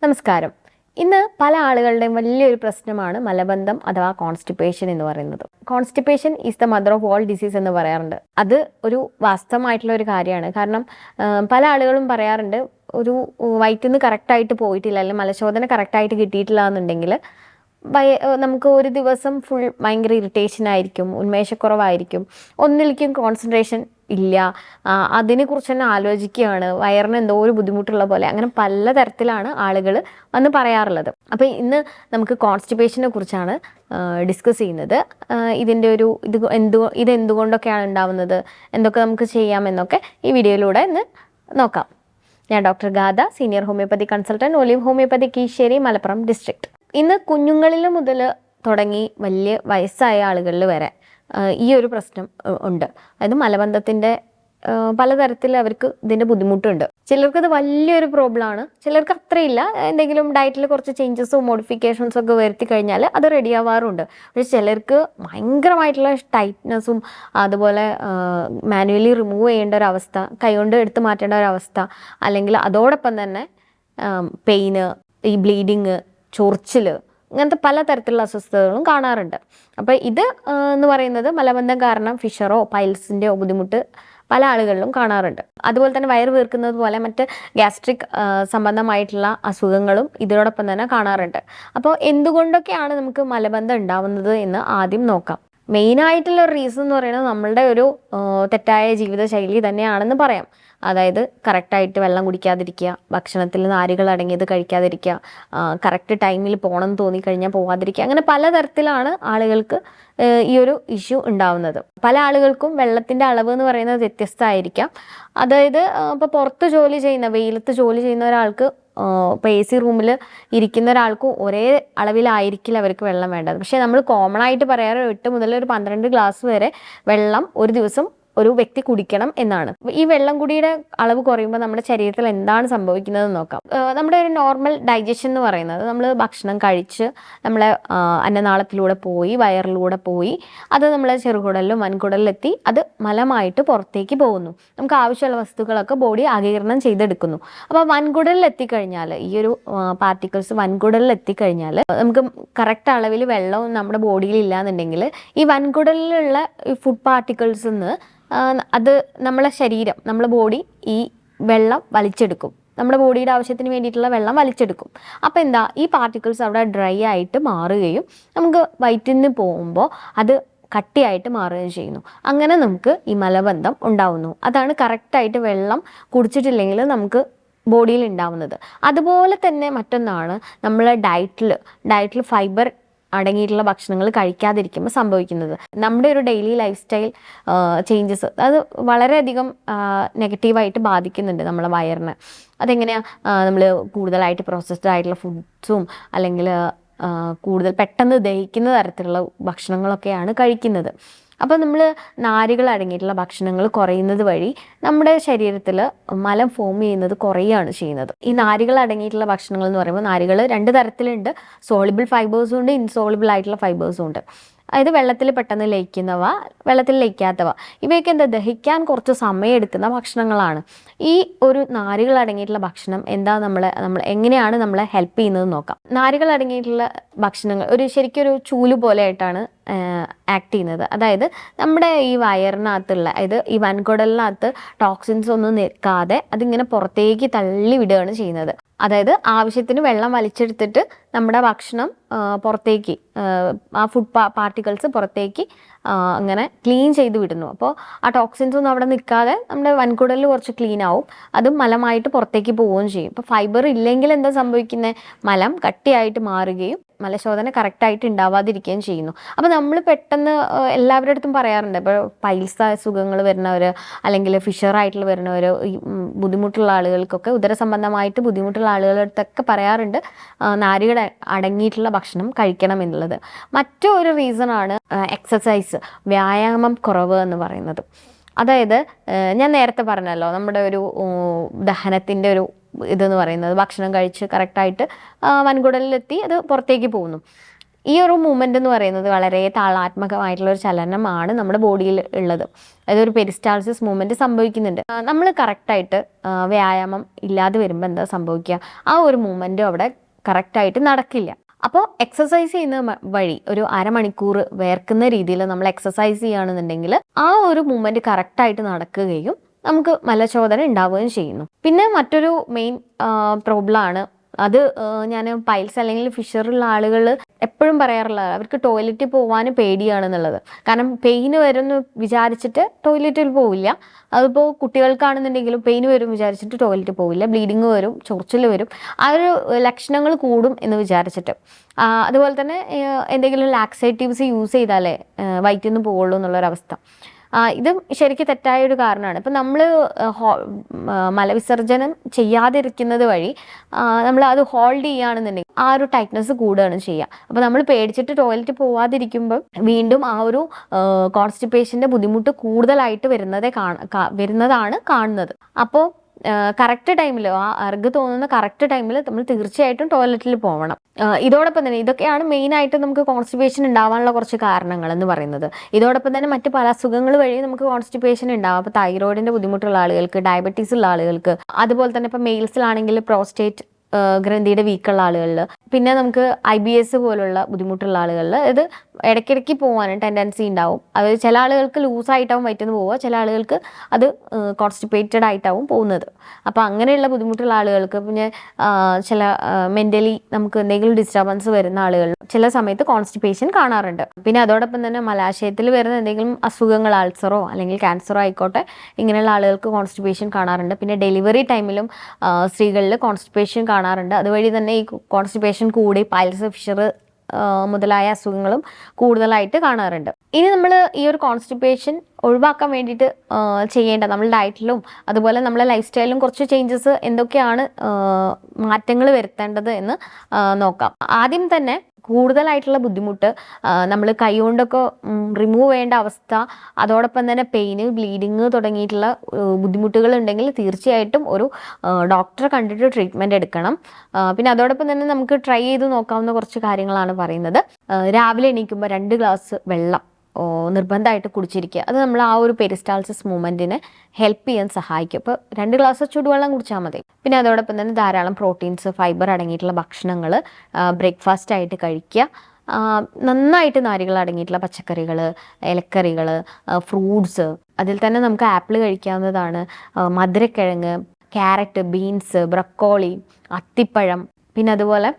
നമസ്കാരം. ഇന്ന് പല ആളുകളുടെയും വലിയൊരു പ്രശ്നമാണ് മലബന്ധം അഥവാ കോൺസ്റ്റിപ്പേഷൻ എന്ന് പറയുന്നത്. Constipation is the mother of all disease എന്ന് പറയാറുണ്ട്. അത് ഒരു വാസ്തവമായിട്ടുള്ള ഒരു കാര്യമാണ്. കാരണം പല ആളുകളും പറയാറുണ്ട്, ഒരു വയറ്റിൽ നിന്ന് കറക്റ്റായിട്ട് പോയിട്ടില്ല, അല്ലെങ്കിൽ മലശോധന കറക്റ്റായിട്ട് കിട്ടിയിട്ടില്ല എന്നുണ്ടെങ്കിൽ നമുക്ക് ഒരു ദിവസം ഫുൾ ഭയങ്കര ഇറിറ്റേഷൻ ആയിരിക്കും, ഉന്മേഷക്കുറവായിരിക്കും, ഒന്നിലേക്കും കോൺസെൻട്രേഷൻ ഇല്ല, അതിനെക്കുറിച്ച് തന്നെ ആലോചിക്കുകയാണ്, വയറിന് എന്തോ ഒരു ബുദ്ധിമുട്ടുള്ള പോലെ, അങ്ങനെ പലതരത്തിലാണ് ആളുകൾ വന്ന് പറയാറുള്ളത്. അപ്പോൾ ഇന്ന് നമുക്ക് കോൺസ്റ്റിപ്പേഷനെ കുറിച്ചാണ് ഡിസ്കസ് ചെയ്യുന്നത്. ഇതിൻ്റെ ഒരു ഇതെന്തുകൊണ്ടൊക്കെയാണ് ഉണ്ടാവുന്നത്, എന്തൊക്കെ നമുക്ക് ചെയ്യാമെന്നൊക്കെ ഈ വീഡിയോയിലൂടെ ഇന്ന് നോക്കാം. ഞാൻ doctor Gatha, senior homoeopathy consultant, Olive homoeopathy Keezhissery, Malappuram district. ഇന്ന് കുഞ്ഞുങ്ങളിൽ മുതൽ തുടങ്ങി വലിയ വയസ്സായ ആളുകളിൽ വരെ ഈ ഒരു പ്രശ്നം ഉണ്ട്. അതായത് മലബന്ധത്തിൻ്റെ പലതരത്തിൽ അവർക്ക് ഇതിൻ്റെ ബുദ്ധിമുട്ടുണ്ട്. ചിലർക്കത് വലിയൊരു പ്രോബ്ലമാണ്, ചിലർക്ക് അത്രയില്ല. എന്തെങ്കിലും ഡയറ്റിൽ കുറച്ച് ചേഞ്ചസും മോഡിഫിക്കേഷൻസും ഒക്കെ വരുത്തി കഴിഞ്ഞാൽ അത് റെഡി ആവാറുണ്ട്. പക്ഷേ ചിലർക്ക് ഭയങ്കരമായിട്ടുള്ള ടൈറ്റ്നെസ്സും അതുപോലെ മാനുവലി റിമൂവ് ചെയ്യേണ്ട ഒരവസ്ഥ, കൈകൊണ്ട് എടുത്ത് മാറ്റേണ്ട ഒരവസ്ഥ, അല്ലെങ്കിൽ അതോടൊപ്പം തന്നെ പെയിന്, ഈ ബ്ലീഡിങ്, ചൊറിച്ചിൽ, ഇങ്ങനത്തെ പലതരത്തിലുള്ള അസ്വസ്ഥതകളും കാണാറുണ്ട്. അപ്പോൾ ഇത് എന്ന് പറയുന്നത് മലബന്ധം കാരണം ഫിഷറോ പൈൽസിൻ്റെയോ ബുദ്ധിമുട്ട് പല ആളുകളിലും കാണാറുണ്ട്. അതുപോലെ തന്നെ വയറ് വീർക്കുന്നത് പോലെ മറ്റ് ഗ്യാസ്ട്രിക് സംബന്ധമായിട്ടുള്ള അസുഖങ്ങളും ഇതിനോടൊപ്പം തന്നെ കാണാറുണ്ട്. അപ്പോൾ എന്തുകൊണ്ടൊക്കെയാണ് നമുക്ക് മലബന്ധം ഉണ്ടാവുന്നത് എന്ന് ആദ്യം നോക്കാം. മെയിനായിട്ടുള്ള ഒരു റീസൺ എന്ന് പറയുന്നത് നമ്മളുടെ ഒരു തെറ്റായ ജീവിതശൈലി തന്നെയാണെന്ന് പറയാം. അതായത് കറക്റ്റായിട്ട് വെള്ളം കുടിക്കാതിരിക്കുക, ഭക്ഷണത്തിൽ നാരുകൾ അടങ്ങിയത് കഴിക്കാതിരിക്കുക, കറക്റ്റ് ടൈമിൽ പോകണം എന്ന് തോന്നിക്കഴിഞ്ഞാൽ പോവാതിരിക്കുക, അങ്ങനെ പലതരത്തിലാണ് ആളുകൾക്ക് ഈ ഒരു ഇഷ്യൂ ഉണ്ടാവുന്നത്. പല ആളുകൾക്കും വെള്ളത്തിൻ്റെ അളവ് എന്ന് പറയുന്നത് വ്യത്യസ്തമായിരിക്കാം. അതായത് ഇപ്പോൾ പുറത്ത് ജോലി ചെയ്യുന്ന, വെയിലത്ത് ജോലി ചെയ്യുന്ന ഒരാൾക്ക് ഇപ്പോൾ AC റൂമിൽ ഇരിക്കുന്ന ഒരാൾക്കും ഒരേ അളവിലായിരിക്കില്ല അവർക്ക് വെള്ളം വേണ്ടത്. പക്ഷേ നമ്മൾ കോമൺ ആയിട്ട് പറയാറ് 8 മുതൽ ഒരു 12 ഗ്ലാസ് വരെ വെള്ളം ഒരു ദിവസം ഒരു വ്യക്തി കുടിക്കണം എന്നാണ്. ഈ വെള്ളം കുടിയുടെ അളവ് കുറയുമ്പോൾ നമ്മുടെ ശരീരത്തിൽ എന്താണ് സംഭവിക്കുന്നതെന്ന് നോക്കാം. നമ്മുടെ ഒരു നോർമൽ ഡൈജഷൻ എന്ന് പറയുന്നത്, നമ്മൾ ഭക്ഷണം കഴിച്ച് നമ്മളെ അന്നനാളത്തിലൂടെ പോയി വയറിലൂടെ പോയി അത് നമ്മളെ ചെറുകുടലിലും വൻകുടലിലെത്തി അത് മലമായിട്ട് പുറത്തേക്ക് പോകുന്നു. നമുക്ക് ആവശ്യമുള്ള വസ്തുക്കളൊക്കെ ബോഡി ആഗിരണം ചെയ്തെടുക്കുന്നു. അപ്പോൾ വൻകുടലിൽ എത്തിക്കഴിഞ്ഞാൽ, ഈ ഒരു പാർട്ടിക്കിൾസ് വൻകുടലിൽ എത്തിക്കഴിഞ്ഞാൽ നമുക്ക് കറക്റ്റ് അളവിൽ വെള്ളവും നമ്മുടെ ബോഡിയിൽ ഇല്ലാന്നുണ്ടെങ്കിൽ ഈ വൻകുടലിലുള്ള ഈ ഫുഡ് പാർട്ടിക്കിൾസിൽ നിന്ന് അത് നമ്മളെ ശരീരം, നമ്മളെ ബോഡി ഈ വെള്ളം വലിച്ചെടുക്കും. നമ്മുടെ ബോഡിയുടെ ആവശ്യത്തിന് വേണ്ടിയിട്ടുള്ള വെള്ളം വലിച്ചെടുക്കും. അപ്പോൾ എന്താ, ഈ പാർട്ടിക്കിൾസ് അവിടെ ഡ്രൈ ആയിട്ട് മാറുകയും നമുക്ക് വയറ്റിൽ നിന്ന് പോകുമ്പോൾ അത് കട്ടിയായിട്ട് മാറുകയും ചെയ്യുന്നു. അങ്ങനെ നമുക്ക് ഈ മലബന്ധം ഉണ്ടാവുന്നു. അതാണ് കറക്റ്റായിട്ട് വെള്ളം കുടിച്ചിട്ടില്ലെങ്കിൽ നമുക്ക് ബോഡിയിൽ ഉണ്ടാവുന്നത്. അതുപോലെ തന്നെ മറ്റൊന്നാണ് നമ്മളെ ഡയറ്റിൽ ഫൈബർ അടങ്ങിയിട്ടുള്ള ഭക്ഷണങ്ങൾ കഴിക്കാതിരിക്കുമ്പോൾ സംഭവിക്കുന്നത്. നമ്മുടെ ഒരു ഡെയിലി ലൈഫ് സ്റ്റൈൽ ചേഞ്ചസ് അത് വളരെയധികം നെഗറ്റീവായിട്ട് ബാധിക്കുന്നുണ്ട് നമ്മളെ വയറിനെ. അതെങ്ങനെയാണ്, നമ്മൾ കൂടുതലായിട്ട് പ്രോസസ്ഡ് ആയിട്ടുള്ള ഫുഡ്സും അല്ലെങ്കിൽ കൂടുതൽ പെട്ടെന്ന് ദഹിക്കുന്ന തരത്തിലുള്ള ഭക്ഷണങ്ങളൊക്കെയാണ് കഴിക്കുന്നത്. അപ്പോൾ നമ്മൾ നാരുകൾ അടങ്ങിയിട്ടുള്ള ഭക്ഷണങ്ങൾ കുറയുന്നത് വഴി നമ്മുടെ ശരീരത്തിൽ മലം ഫോം ചെയ്യുന്നത് കുറയുകയാണ് ചെയ്യുന്നത്. ഈ നാരുകൾ അടങ്ങിയിട്ടുള്ള ഭക്ഷണങ്ങൾ എന്ന് പറയുമ്പോൾ നാരുകൾ 2 തരത്തിലുണ്ട്. സോളിബിൾ ഫൈബേഴ്സും ഉണ്ട്, ഇൻസോളിബിൾ ആയിട്ടുള്ള ഫൈബേഴ്സും ഉണ്ട്. അതായത് വെള്ളത്തിൽ പെട്ടെന്ന് ലയിക്കുന്നവ, വെള്ളത്തിൽ ലയിക്കാത്തവ. ഇവയൊക്കെ എന്താ, ദഹിക്കാൻ കുറച്ച് സമയം എടുക്കുന്ന ഭക്ഷണങ്ങളാണ്. ഈ ഒരു നാരുകൾ അടങ്ങിയിട്ടുള്ള ഭക്ഷണം എന്താ നമ്മൾ എങ്ങനെയാണ് നമ്മളെ ഹെൽപ്പ് ചെയ്യുന്നത് നോക്കാം. നാരുകൾ അടങ്ങിയിട്ടുള്ള ഭക്ഷണങ്ങൾ ശരിക്കൊരു ചൂല് പോലെ ആയിട്ടാണ് ആക്ട് ചെയ്യുന്നത്. അതായത് നമ്മുടെ ഈ വയറിനകത്തുള്ള, അതായത് ഈ വൻകുടലിനകത്ത് ടോക്സിൻസ് ഒന്നും നിൽക്കാതെ അതിങ്ങനെ പുറത്തേക്ക് തള്ളി വിടുകയാണ് ചെയ്യുന്നത്. അതായത് ആവശ്യത്തിന് വെള്ളം വലിച്ചെടുത്തിട്ട് നമ്മുടെ ഭക്ഷണം പുറത്തേക്ക്, ആ ഫുഡ് പാർട്ടിക്കിൾസ് പുറത്തേക്ക് അങ്ങനെ ക്ലീൻ ചെയ്ത് വിടുന്നു. അപ്പോൾ ആ ടോക്സിൻസ് ഒന്നും അവിടെ നിൽക്കാതെ നമ്മുടെ വൻകുടലിൽ കുറച്ച് ക്ലീൻ ആവും, അതും മലമായിട്ട് പുറത്തേക്ക് പോവുകയും ചെയ്യും. ഇപ്പോൾ ഫൈബർ ഇല്ലെങ്കിൽ എന്താ സംഭവിക്കുന്നത്, മലം കട്ടിയായിട്ട് മാറുകയും മലശോധന കറക്റ്റായിട്ട് ഉണ്ടാവാതിരിക്കുകയും ചെയ്യുന്നു. അപ്പോൾ നമ്മൾ പെട്ടെന്ന് എല്ലാവരുടെ അടുത്തും പറയാറുണ്ട്, ഇപ്പോൾ പൈൽസ് അസുഖങ്ങൾ വരുന്നവർ അല്ലെങ്കിൽ ഫിഷറായിട്ടുള്ള വരുന്നവർ, ഈ ബുദ്ധിമുട്ടുള്ള ആളുകൾക്കൊക്കെ, ഉദരസംബന്ധമായിട്ട് ബുദ്ധിമുട്ടുള്ള ആളുകളുടെ അടുത്തൊക്കെ പറയാറുണ്ട് നാരുകൾ അടങ്ങിയിട്ടുള്ള ഭക്ഷണം കഴിക്കണം എന്നുള്ളത്. മറ്റൊരു റീസണാണ് എക്സസൈസ്, വ്യായാമം കുറവ് എന്ന് പറയുന്നത്. അതായത് ഞാൻ നേരത്തെ പറഞ്ഞല്ലോ, നമ്മുടെ ഒരു ദഹനത്തിൻ്റെ ഒരു ഇതെന്ന് പറയുന്നത് ഭക്ഷണം കഴിച്ച് കറക്റ്റായിട്ട് വൻകുടലിലെത്തി അത് പുറത്തേക്ക് പോകുന്നു. ഈ ഒരു മൂവ്മെൻ്റ് എന്ന് പറയുന്നത് വളരെ താളാത്മകമായിട്ടുള്ള ഒരു ചലനമാണ് നമ്മുടെ ബോഡിയിൽ ഉള്ളത്. അതായത് ഒരു പെരിസ്റ്റാൾസിസ് മൂവ്മെൻറ്റ് സംഭവിക്കുന്നുണ്ട്. നമ്മൾ കറക്റ്റായിട്ട് വ്യായാമം ഇല്ലാതെ വരുമ്പോൾ എന്താ സംഭവിക്കുക, ആ ഒരു മൂവ്മെൻറ്റും അവിടെ കറക്റ്റായിട്ട് നടക്കില്ല. അപ്പോൾ എക്സസൈസ് ചെയ്യുന്ന വഴി ഒരു അരമണിക്കൂർ വേർക്കുന്ന രീതിയിൽ നമ്മൾ എക്സസൈസ് ചെയ്യുകയാണെന്നുണ്ടെങ്കിൽ ആ ഒരു മൂവ്മെൻറ്റ് കറക്റ്റായിട്ട് നടക്കുകയും നമുക്ക് മലശോധന ഉണ്ടാവുകയും ചെയ്യുന്നു. പിന്നെ മറ്റൊരു മെയിൻ പ്രോബ്ലമാണ് അത് ഞാൻ പൈൽസ് അല്ലെങ്കിൽ ഫിഷറുള്ള ആളുകൾ എപ്പോഴും പറയാറുള്ളത് അവർക്ക് ടോയ്ലറ്റിൽ പോകാൻ പേടിയാണെന്നുള്ളത്. കാരണം പെയിന് വരുമെന്ന് വിചാരിച്ചിട്ട് ടോയ്ലറ്റിൽ പോവില്ല. അതിപ്പോൾ കുട്ടികൾക്കാണെന്നുണ്ടെങ്കിലും പെയിന് വരും വിചാരിച്ചിട്ട് ടോയ്ലറ്റിൽ പോവില്ല, ബ്ലീഡിങ് വരും, ചൊറിച്ചിൽ വരും, ആ ഒരു ലക്ഷണങ്ങൾ കൂടും എന്ന് വിചാരിച്ചിട്ട്. അതുപോലെ തന്നെ എന്തെങ്കിലും ലാക്സേറ്റീവ്സ് യൂസ് ചെയ്താലേ വയറ്റിൽ നിന്ന് പോകുള്ളൂ എന്നുള്ളൊരവസ്ഥ. ഇതും ശരിക്കും തെറ്റായൊരു കാരണമാണ്. ഇപ്പം നമ്മൾ മലവിസർജനം ചെയ്യാതിരിക്കുന്നത് വഴി നമ്മൾ അത് ഹോൾഡ് ചെയ്യുകയാണെന്നുണ്ടെങ്കിൽ ആ ഒരു ടൈറ്റ്നസ് കൂടുകയാണ് ചെയ്യുക. അപ്പോൾ നമ്മൾ പേടിച്ചിട്ട് ടോയ്ലറ്റ് പോവാതിരിക്കുമ്പോൾ വീണ്ടും ആ ഒരു കോൺസ്റ്റിപ്പേഷൻ്റെ ബുദ്ധിമുട്ട് കൂടുതലായിട്ട് വരുന്നതാണ് കാണുന്നത്. അപ്പോൾ കറക്റ്റ് ടൈമിൽ ആ അർഗ് തോന്നുന്ന കറക്റ്റ് ടൈമിൽ നമ്മൾ തീർച്ചയായിട്ടും ടോയ്ലറ്റിൽ പോകണം. ഇതോടൊപ്പം തന്നെ ഇതൊക്കെയാണ് മെയിനായിട്ട് നമുക്ക് കോൺസ്റ്റിപ്പേഷൻ ഉണ്ടാവാനുള്ള കുറച്ച് കാരണങ്ങൾ എന്ന് പറയുന്നത്. ഇതോടൊപ്പം തന്നെ മറ്റ് പല അസുഖങ്ങൾ വഴി നമുക്ക് കോൺസ്റ്റിപ്പേഷൻ ഉണ്ടാവും. അപ്പോൾ തൈറോയിഡിൻ്റെ ബുദ്ധിമുട്ടുള്ള ആളുകൾക്ക്, ഡയബറ്റീസ് ഉള്ള ആളുകൾക്ക്, അതുപോലെ തന്നെ ഇപ്പോൾ മെയിൽസിലാണെങ്കിൽ പ്രോസ്റ്റേറ്റ് ഗ്രന്ഥിയുടെ വീക്കുള്ള ആളുകളിൽ, പിന്നെ നമുക്ക് IBS പോലുള്ള ബുദ്ധിമുട്ടുള്ള ആളുകളിൽ ഇത് ഇടയ്ക്കിടയ്ക്ക് പോകാനും ടെൻഡൻസി ഉണ്ടാവും. അത് ചില ആളുകൾക്ക് ലൂസായിട്ടാവും വയറ്റുന്ന് പോവുക, ചില ആളുകൾക്ക് അത് കോൺസ്റ്റിപ്പേറ്റഡ് ആയിട്ടാവും പോകുന്നത്. അപ്പോൾ അങ്ങനെയുള്ള ബുദ്ധിമുട്ടുള്ള ആളുകൾക്ക് പിന്നെ ചില മെൻ്റലി നമുക്ക് എന്തെങ്കിലും ഡിസ്റ്റർബൻസ് വരുന്ന ആളുകളിൽ ചില സമയത്ത് കോൺസ്റ്റിപ്പേഷൻ കാണാറുണ്ട്. പിന്നെ അതോടൊപ്പം തന്നെ മലാശയത്തിൽ വരുന്ന എന്തെങ്കിലും അസുഖങ്ങൾ, അൾസറോ അല്ലെങ്കിൽ ക്യാൻസറോ ആയിക്കോട്ടെ, ഇങ്ങനെയുള്ള ആളുകൾക്ക് കോൺസ്റ്റിപ്പേഷൻ കാണാറുണ്ട്. പിന്നെ ഡെലിവറി ടൈമിലും സ്ത്രീകളിൽ കോൺസ്റ്റിപ്പേഷൻ കാണാറുണ്ട്. അതുവഴി തന്നെ ഈ കോൺസ്റ്റിപ്പേഷൻ കൂടി പൈൽസ്, ഫിഷർ മുതലായ അസുഖങ്ങളും കൂടുതലായിട്ട് കാണാറുണ്ട്. ഇനി നമ്മൾ ഈ ഒരു കോൺസ്റ്റിപ്പേഷൻ ഒഴിവാക്കാൻ വേണ്ടിയിട്ട് ചെയ്യേണ്ട നമ്മൾ ഡയറ്റിലും അതുപോലെ നമ്മളെ ലൈഫ് സ്റ്റൈലിലും കുറച്ച് ചേഞ്ചസ് എന്തൊക്കെയാണ് മാറ്റങ്ങൾ വരുത്തേണ്ടത് എന്ന് നോക്കാം. ആദ്യം തന്നെ കൂടുതലായിട്ടുള്ള ബുദ്ധിമുട്ട് നമ്മൾ കൈകൊണ്ടൊക്കെ റിമൂവ് ചെയ്യേണ്ട അവസ്ഥ, അതോടൊപ്പം തന്നെ പെയിന്, ബ്ലീഡിങ് തുടങ്ങിയിട്ടുള്ള ബുദ്ധിമുട്ടുകൾ ഉണ്ടെങ്കിൽ തീർച്ചയായിട്ടും ഒരു ഡോക്ടറെ കണ്ടിട്ട് ട്രീറ്റ്മെൻറ്റ് എടുക്കണം. പിന്നെ അതോടൊപ്പം തന്നെ നമുക്ക് ട്രൈ ചെയ്ത് നോക്കാവുന്ന കുറച്ച് കാര്യങ്ങളാണ് പറയുന്നത്. രാവിലെ എണീക്കുമ്പോൾ 2 ഗ്ലാസ് വെള്ളം നിർബന്ധമായിട്ട് കുടിച്ചിരിക്കുക. അത് നമ്മൾ ആ ഒരു പെരിസ്റ്റാൾസിസ് മൂവ്മെൻറ്റിനെ ഹെൽപ്പ് ചെയ്യാൻ സഹായിക്കും. അപ്പോൾ 2 ഗ്ലാസ് ചൂടുവെള്ളം കുടിച്ചാൽ മതി. പിന്നെ അതോടൊപ്പം തന്നെ ധാരാളം പ്രോട്ടീൻസ്, ഫൈബർ അടങ്ങിയിട്ടുള്ള ഭക്ഷണങ്ങൾ ബ്രേക്ക്ഫാസ്റ്റ് ആയിട്ട് കഴിക്കുക. നന്നായിട്ട് നാരുകൾ അടങ്ങിയിട്ടുള്ള പച്ചക്കറികൾ, ഇലക്കറികൾ, ഫ്രൂട്ട്സ്, അതിൽ തന്നെ നമുക്ക് ആപ്പിൾ കഴിക്കാവുന്നതാണ്, മധുരക്കിഴങ്ങ്, ക്യാരറ്റ്, ബീൻസ്, ബ്രക്കോളി, അത്തിപ്പഴം, പിന്നെ അതുപോലെ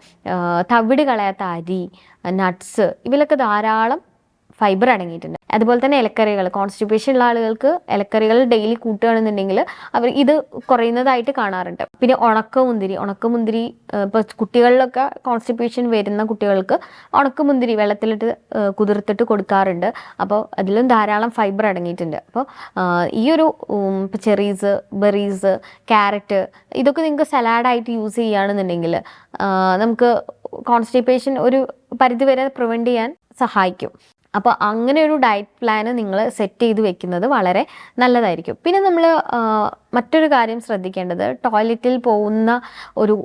തവിട് കളയാത്ത അരി, നട്ട്സ്, ഇതിലൊക്കെ ധാരാളം ഫൈബർ അടങ്ങിയിട്ടുണ്ട്. അതുപോലെ തന്നെ ഇലക്കറികൾ, കോൺസ്റ്റിപ്പേഷൻ ഉള്ള ആളുകൾക്ക് ഇലക്കറികൾ ഡെയിലി കൂട്ടുകയാണെന്നുണ്ടെങ്കിൽ അവർ ഇത് കുറയുന്നതായിട്ട് കാണാറുണ്ട്. പിന്നെ ഉണക്കമുന്തിരി ഇപ്പോൾ കുട്ടികളിലൊക്കെ കോൺസ്റ്റിപ്പേഷൻ വരുന്ന കുട്ടികൾക്ക് ഉണക്കമുന്തിരി വെള്ളത്തിലിട്ട് കുതിർത്തിട്ട് കൊടുക്കാറുണ്ട്. അപ്പോൾ അതിലും ധാരാളം ഫൈബർ അടങ്ങിയിട്ടുണ്ട്. അപ്പോൾ ഈ ഒരു ചെറീസ്, ബെറീസ്, ക്യാരറ്റ്, ഇതൊക്കെ നിങ്ങൾക്ക് സലാഡായിട്ട് യൂസ് ചെയ്യുകയാണെന്നുണ്ടെങ്കിൽ നമുക്ക് കോൺസ്റ്റിപ്പേഷൻ ഒരു പരിധിവരെ പ്രിവെൻറ്റ് ചെയ്യാൻ സഹായിക്കും. അപ്പോൾ അങ്ങനെ ഒരു ഡയറ്റ് പ്ലാന് നിങ്ങൾ സെറ്റ് ചെയ്ത് വെക്കുന്നത് വളരെ നല്ലതായിരിക്കും. പിന്നെ നമ്മൾ മറ്റൊരു കാര്യം ശ്രദ്ധിക്കേണ്ടത് ടോയ്ലറ്റിൽ പോകുന്ന ഒരു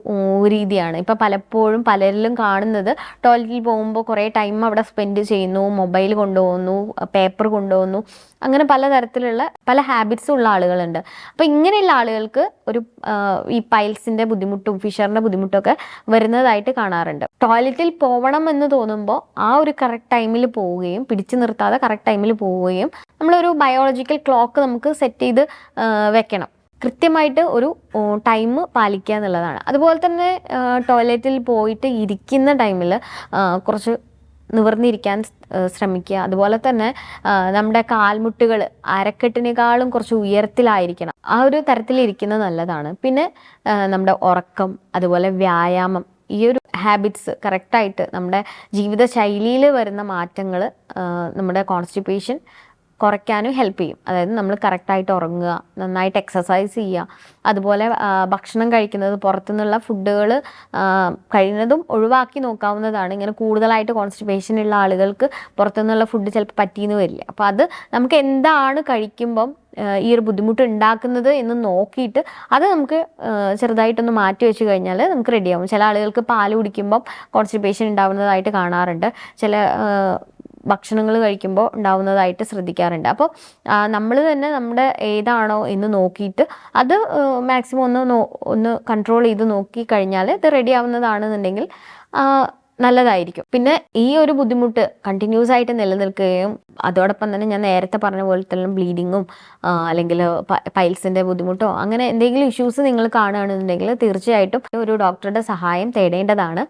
രീതിയാണ്. ഇപ്പോൾ പലപ്പോഴും പലരിലും കാണുന്നത് ടോയ്ലറ്റിൽ പോകുമ്പോൾ കുറേ ടൈം അവിടെ സ്പെൻഡ് ചെയ്യുന്നു, മൊബൈൽ കൊണ്ടുപോകുന്നു, പേപ്പർ കൊണ്ടുപോകുന്നു, അങ്ങനെ പലതരത്തിലുള്ള പല ഹാബിറ്റ്സും ഉള്ള ആളുകളുണ്ട്. അപ്പോൾ ഇങ്ങനെയുള്ള ആളുകൾക്ക് ഒരു ഈ പൈൽസിൻ്റെ ബുദ്ധിമുട്ടും ഫിഷറിൻ്റെ ബുദ്ധിമുട്ടൊക്കെ വരുന്നതായിട്ട് കാണാറുണ്ട്. ടോയ്ലറ്റിൽ പോകണം എന്ന് തോന്നുമ്പോൾ ആ ഒരു കറക്റ്റ് ടൈമിൽ പോവുകയും പിടിച്ചു നിർത്താതെ കറക്റ്റ് ടൈമിൽ പോവുകയും നമ്മളൊരു ബയോളജിക്കൽ ക്ലോക്ക് നമുക്ക് സെറ്റ് ചെയ്ത് വെക്കണം. കൃത്യമായിട്ട് ഒരു ടൈം പാലിക്കുക എന്നുള്ളതാണ്. അതുപോലെ തന്നെ ടോയ്ലറ്റിൽ പോയിട്ട് ഇരിക്കുന്ന ടൈമിൽ കുറച്ച് നിവർന്നിരിക്കാൻ ശ്രമിക്കുക. അതുപോലെ തന്നെ നമ്മുടെ കാൽമുട്ടുകൾ അരക്കെട്ടിനേക്കാളും കുറച്ച് ഉയരത്തിലായിരിക്കണം. ആ ഒരു തരത്തിലിരിക്കുന്നത് നല്ലതാണ്. പിന്നെ നമ്മുടെ ഉറക്കം, അതുപോലെ വ്യായാമം, ഈ ഒരു ഹാബിറ്റ്സ് കറക്റ്റായിട്ട് നമ്മുടെ ജീവിതശൈലിയിൽ വരുന്ന മാറ്റങ്ങൾ നമ്മുടെ കോൺസ്റ്റിപ്പേഷൻ കുറയ്ക്കാനും ഹെൽപ്പ് ചെയ്യും. അതായത് നമ്മൾ കറക്റ്റായിട്ട് ഉറങ്ങുക, നന്നായിട്ട് എക്സസൈസ് ചെയ്യുക, അതുപോലെ ഭക്ഷണം കഴിക്കുന്നത് പുറത്തുനിന്നുള്ള ഫുഡുകൾ കഴിയുന്നതും ഒഴിവാക്കി നോക്കാവുന്നതാണ്. ഇങ്ങനെ കൂടുതലായിട്ട് കോൺസ്റ്റിപ്പേഷൻ ഉള്ള ആളുകൾക്ക് പുറത്തുനിന്നുള്ള ഫുഡ് ചിലപ്പോൾ പറ്റിയെന്ന് വരില്ല. അപ്പോൾ അത് നമുക്ക് എന്താണ് കഴിക്കുമ്പം ഈ ഒരു ബുദ്ധിമുട്ട് ഉണ്ടാക്കുന്നത് എന്ന് നോക്കിയിട്ട് അത് നമുക്ക് ചെറുതായിട്ടൊന്ന് മാറ്റി വെച്ച് കഴിഞ്ഞാൽ നമുക്ക് റെഡിയാവും. ചില ആളുകൾക്ക് പാൽ കുടിക്കുമ്പം കോൺസ്റ്റിപ്പേഷൻ ഉണ്ടാവുന്നതായിട്ട് കാണാറുണ്ട്. ചില ഭക്ഷണങ്ങൾ കഴിക്കുമ്പോൾ ഉണ്ടാവുന്നതായിട്ട് ശ്രദ്ധിക്കാറുണ്ട്. അപ്പോൾ നമ്മൾ തന്നെ നമ്മുടെ ഏതാണോ എന്ന് നോക്കിയിട്ട് അത് മാക്സിമം ഒന്ന് കൺട്രോൾ ചെയ്ത് നോക്കി കഴിഞ്ഞാൽ ഇത് റെഡി ആവുന്നതാണെന്നുണ്ടെങ്കിൽ നല്ലതായിരിക്കും. പിന്നെ ഈ ഒരു ബുദ്ധിമുട്ട് കണ്ടിന്യൂസ് ആയിട്ട് നിലനിൽക്കുകയും അതോടൊപ്പം തന്നെ ഞാൻ നേരത്തെ പറഞ്ഞ പോലെ തന്നെ ബ്ലീഡിങ്ങും അല്ലെങ്കിൽ പൈൽസിൻ്റെ ബുദ്ധിമുട്ടോ അങ്ങനെ എന്തെങ്കിലും ഇഷ്യൂസ് നിങ്ങൾ കാണുകയാണെന്നുണ്ടെങ്കിൽ തീർച്ചയായിട്ടും ഒരു ഡോക്ടറുടെ സഹായം തേടേണ്ടതാണ്.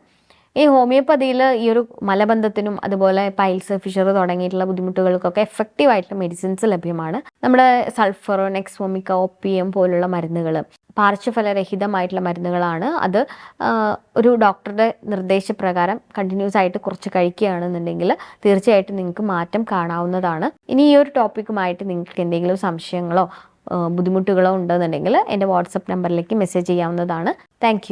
ഈ ഹോമിയോപ്പതിയിൽ ഈ ഒരു മലബന്ധത്തിനും അതുപോലെ പൈൽസ്, ഫിഷർ തുടങ്ങിയിട്ടുള്ള ബുദ്ധിമുട്ടുകൾക്കൊക്കെ എഫക്റ്റീവായിട്ടുള്ള മെഡിസിൻസ് ലഭ്യമാണ്. നമ്മുടെ സൾഫർ, നെക്സ്വോമിക്ക, OPM പോലുള്ള മരുന്നുകൾ പാർശ്വഫലരഹിതമായിട്ടുള്ള മരുന്നുകളാണ്. അത് ഒരു ഡോക്ടറുടെ നിർദ്ദേശപ്രകാരം കണ്ടിന്യൂസ് ആയിട്ട് കുറച്ച് കഴിക്കുകയാണെന്നുണ്ടെങ്കിൽ തീർച്ചയായിട്ടും നിങ്ങൾക്ക് മാറ്റം കാണാവുന്നതാണ്. ഇനി ഈ ഒരു ടോപ്പിക്കുമായിട്ട് നിങ്ങൾക്ക് എന്തെങ്കിലും സംശയങ്ങളോ ബുദ്ധിമുട്ടുകളോ ഉണ്ടെന്നുണ്ടെങ്കിൽ എൻ്റെ വാട്സപ്പ് നമ്പറിലേക്ക് മെസ്സേജ് ചെയ്യാവുന്നതാണ്. താങ്ക്